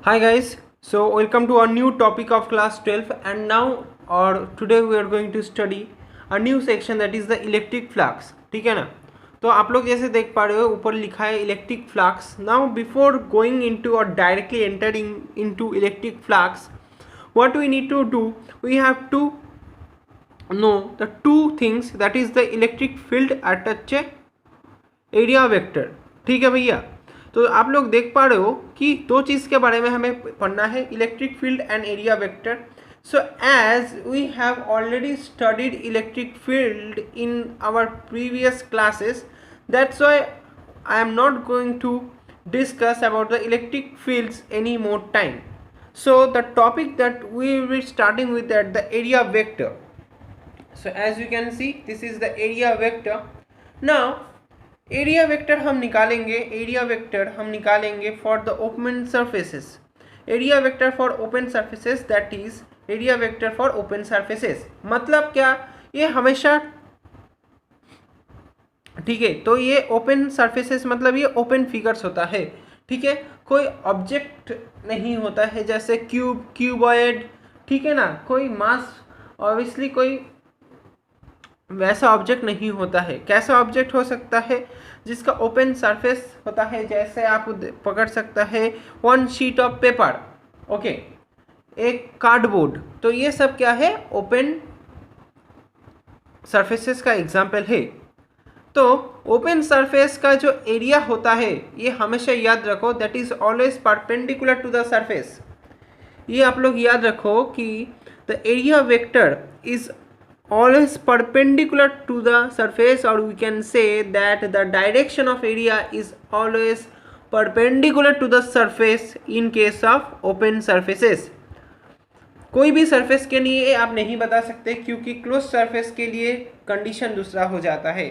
Hi guys, so welcome to a new topic of class 12 and now or today we are going to study a new section that is the electric flux. ठीक है ना? तो आप लोग जैसे देख पा रहे हो ऊपर लिखा है electric flux. Now before going into और directly entering into electric flux, what we need to do, we have to know the two things, that is the electric field at a area vector. ठीक है भैया. तो आप लोग देख पा रहे हो कि दो चीज़ के बारे में हमें पढ़ना है, electric field and area vector. So as we have already studied electric field in our previous classes, that's why I am not going to discuss about the electric fields any more time. So the topic that we will be starting with at the area vector. So as you can see, this is the area vector. Now area vector हम निकालेंगे for the open surfaces. Area vector for open surfaces, that is area vector for open surfaces. मतलब क्या, ये हमेशा ठीक है. तो ये ओपन सर्फेसेस मतलब ये ओपन फिगर्स होता है. ठीक है, कोई ऑब्जेक्ट नहीं होता है जैसे क्यूबॉइड. ठीक है ना, कोई मास ऑब्वियसली कोई वैसा ऑब्जेक्ट नहीं होता है. कैसा ऑब्जेक्ट हो सकता है, जिसका ओपन सरफेस होता है. जैसे आप पकड़ सकता है one sheet of paper, okay, एक कार्डबोर्ड. तो ये सब क्या है, ओपन सरफेसेस का एग्जाम्पल है. तो ओपन सरफेस का जो एरिया होता है ये हमेशा याद रखो, that is always perpendicular to the surface. ये आप लोग याद रखो कि the area vector is always perpendicular to the surface, or we can say that the direction of area is always perpendicular to the surface in case of open surfaces. कोई भी surface के लिए आप नहीं बता सकते क्योंकि क्लोज सरफेस के लिए कंडीशन दूसरा हो जाता है.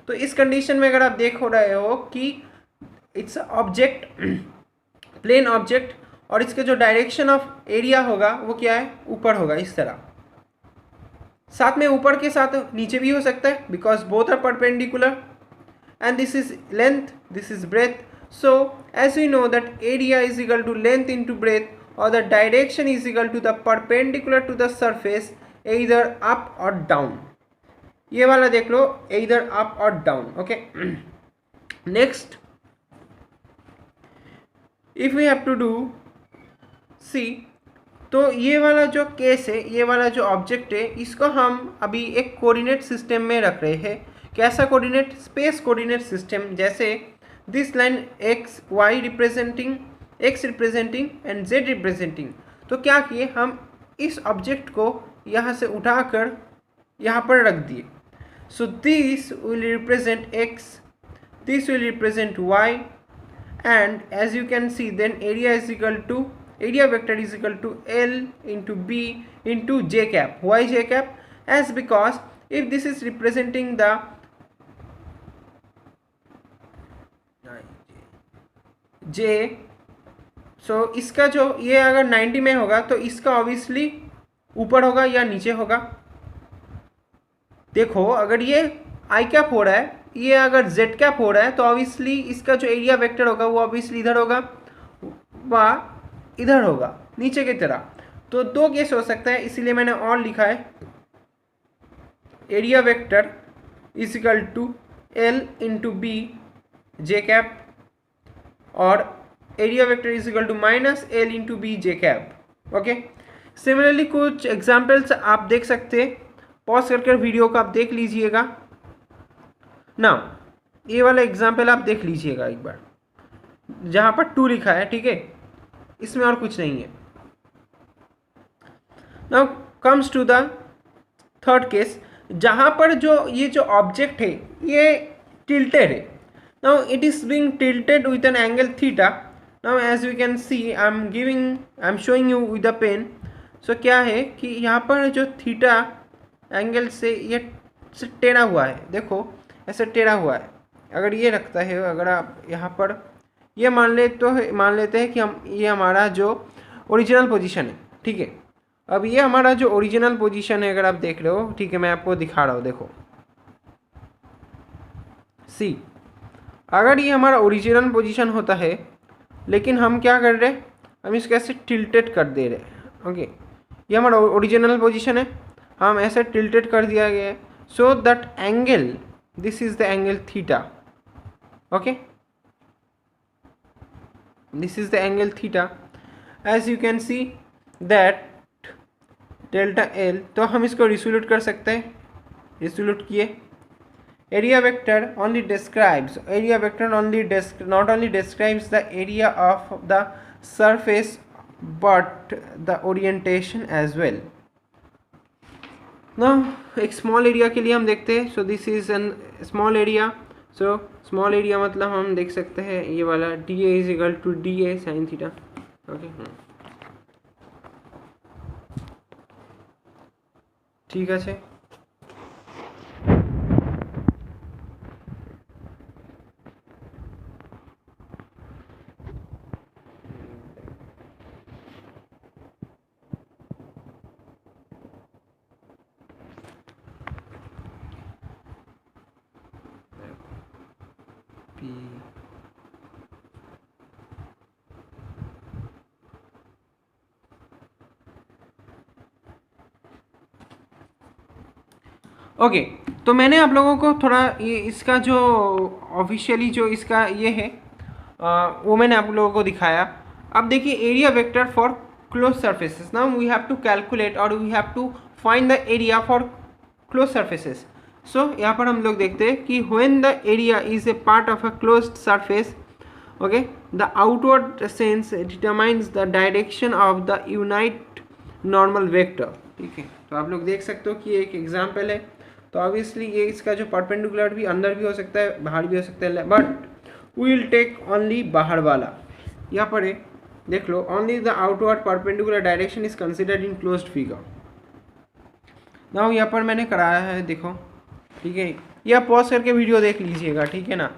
तो इस कंडीशन में अगर आप देख हो रहे हो कि इट्स ऑब्जेक्ट, प्लेन ऑब्जेक्ट, और इसके जो डायरेक्शन ऑफ एरिया होगा वो क्या है, ऊपर होगा इस तरह. साथ में ऊपर के साथ नीचे भी हो सकता है, because both are perpendicular. And this is length, this is breadth. So as we know that area is equal to length into breadth, और the direction is equal to the perpendicular to the surface, इधर up और down. ये वाला देख लो, इधर up और down. Okay, next if we have to do C, तो ये वाला जो केस है, ये वाला जो ऑब्जेक्ट है, इसको हम अभी एक कोऑर्डिनेट सिस्टम में रख रहे हैं. कैसा कोऑर्डिनेट, स्पेस कोऑर्डिनेट सिस्टम. जैसे this line X Y representing, X representing and Z representing. तो क्या किए, हम इस ऑब्जेक्ट को यहाँ से उठाकर यहाँ पर रख दिए. So this will represent X, this will represent Y, and as you can see then area is equal to, area vector is equal to L into B into J cap. Why J cap? As because if this is representing the J, so इसका जो ये अगर 90 में होगा तो इसका obviously ऊपर होगा या नीचे होगा. देखो अगर ये I कैप हो रहा है, ये अगर Z कैप हो रहा है, तो ऑब्वियसली इसका जो एरिया वेक्टर होगा वो ऑब्वियसली इधर होगा व इधर होगा नीचे की तरह. तो दो केस हो सकता है, इसीलिए मैंने और लिखा है area vector is equal to L into b j cap, और area vector is equal to minus L into b j cap. Okay, similarly कुछ एग्जाम्पल्स आप देख सकते हैं. पॉज करके वीडियो को आप देख लीजिएगा. ना ये वाला एग्जाम्पल आप देख लीजिएगा एक बार, जहाँ पर 2 लिखा है. ठीक है, इसमें और कुछ नहीं है. Now comes to the third case, जहाँ पर जो ये जो ऑब्जेक्ट है ये टिल्टेड है. Now it is being tilted with an angle theta. Now as you can see, I am showing you with the pen. So क्या है कि यहाँ पर जो थीटा एंगल से ये टेढ़ा हुआ है, देखो ऐसे टेढ़ा हुआ है. अगर ये रखता है, अगर आप यहाँ पर ये मान लेते हैं कि हम, ये हमारा जो ओरिजिनल पोजीशन है. ठीक है, अब ये हमारा जो ओरिजिनल पोजीशन है, अगर आप देख रहे हो, ठीक है, मैं आपको दिखा रहा हूँ. देखो सी, अगर ये हमारा ओरिजिनल पोजीशन होता है, लेकिन हम क्या कर रहे हैं, हम इसको ऐसे टिल्टेड कर दे रहे हैं। ओके, ये हमारा ओरिजिनल पोजीशन है, हम ऐसे टिल्टेड कर दिया गया है so that angle, this is the angle theta. Okay, this is the angle theta, as you can see that delta L। तो हम इसको रिसोल्यूट कर सकते हैं, रिसोल्यूट किए। area vector only describes, area vector only not only describes the area of the surface but the orientation as well। now एक small area के लिए हम देखते हैं, so this is an small area. So small area मतलब हम देख सकते हैं ये वाला D A is equal to D A sine theta. Okay, ठीक है। ओके, तो मैंने आप लोगों को थोड़ा ये इसका जो ऑफिशियली जो इसका ये है वो मैंने आप लोगों को दिखाया। अब देखिए area vector for close surfaces. Now we have to calculate और we have to find the area for close surfaces. So यहाँ पर हम लोग देखते हैं कि when the area is a part of a closed surface, okay, the outward sense determines the direction of the unit normal vector. ठीक है, तो आप लोग देख सकते हो कि ये एक एग्जाम्पल है। तो ऑब्वियसली ये इसका जो परपेंडिकुलर भी अंदर भी हो सकता है, बाहर भी हो सकता है, but we will take only बाहर वाला। यहाँ पर देख लो, only the outward perpendicular direction is considered in closed figure. Now यहाँ पर मैंने कराया है, देखो, ठीक है, या पॉज करके वीडियो देख लीजिएगा, ठीक है ना।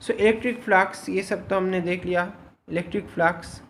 सो इलेक्ट्रिक फ्लक्स, ये सब तो हमने देख लिया, इलेक्ट्रिक फ्लक्स